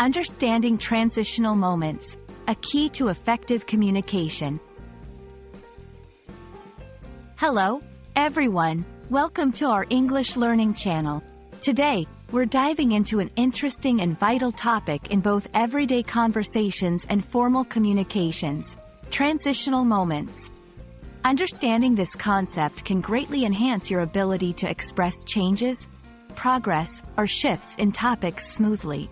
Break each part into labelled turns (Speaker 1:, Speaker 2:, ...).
Speaker 1: Understanding transitional moments, a key to effective communication. Hello, everyone. Welcome to our English learning channel. Today, we're diving into an interesting and vital topic in both everyday conversations and formal communications: transitional moments. Understanding this concept can greatly enhance your ability to express changes, progress, or shifts in topics smoothly.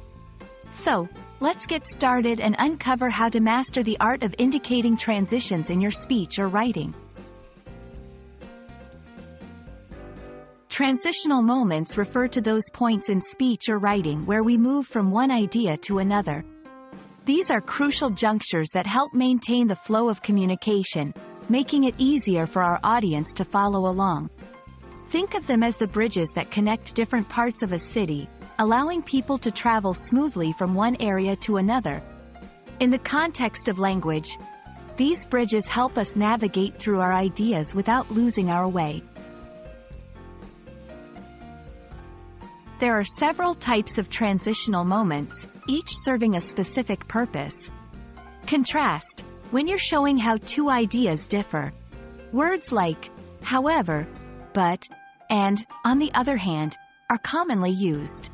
Speaker 1: So, let's get started and uncover how to master the art of indicating transitions in your speech or writing. Transitional moments refer to those points in speech or writing where we move from one idea to another. These are crucial junctures that help maintain the flow of communication, making it easier for our audience to follow along. Think of them as the bridges that connect different parts of a city, allowing people to travel smoothly from one area to another. In the context of language, these bridges help us navigate through our ideas without losing our way. There are several types of transitional moments, each serving a specific purpose. Contrast, when you're showing how two ideas differ. Words like however, but, and, on the other hand, are commonly used.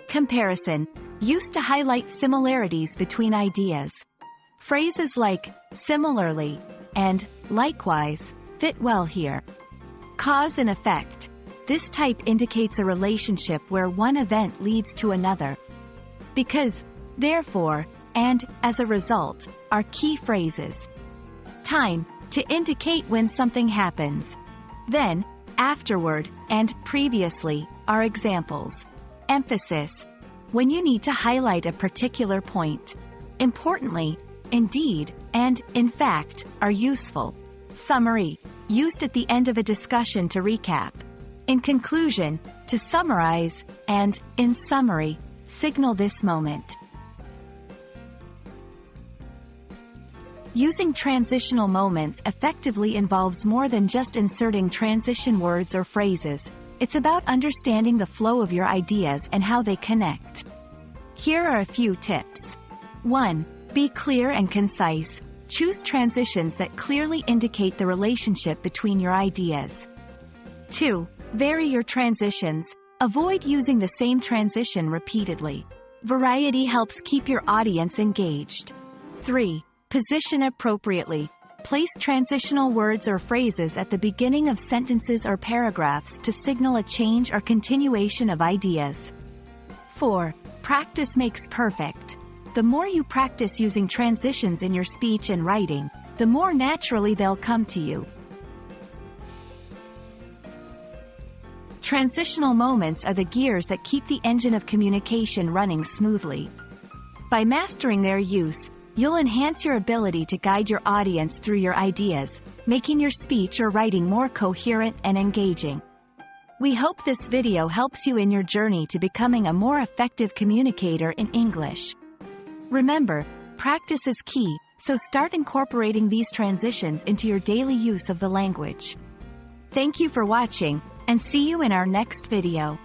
Speaker 1: Comparison, used to highlight similarities between ideas. Phrases like similarly and likewise fit well here. Cause and effect. This type indicates a relationship where one event leads to another. Because, therefore, and, as a result, are key phrases. Time, to indicate when something happens. Then, afterward, and previously, are examples. Emphasis, when you need to highlight a particular point. Importantly, indeed, and, in fact, are useful. Summary, used at the end of a discussion to recap. In conclusion, to summarize, and, in summary, signal this moment. Using transitional moments effectively involves more than just inserting transition words or phrases. It's about understanding the flow of your ideas and how they connect. Here are a few tips. 1. Be clear and concise. Choose transitions that clearly indicate the relationship between your ideas. 2. Vary your transitions. Avoid using the same transition repeatedly. Variety helps keep your audience engaged. 3. Position appropriately. Place transitional words or phrases at the beginning of sentences or paragraphs to signal a change or continuation of ideas. 4. Practice makes perfect. The more you practice using transitions in your speech and writing, the more naturally they'll come to you. Transitional moments are the gears that keep the engine of communication running smoothly. By mastering their use, you'll enhance your ability to guide your audience through your ideas, making your speech or writing more coherent and engaging. We hope this video helps you in your journey to becoming a more effective communicator in English. Remember, practice is key, so start incorporating these transitions into your daily use of the language. Thank you for watching, and see you in our next video.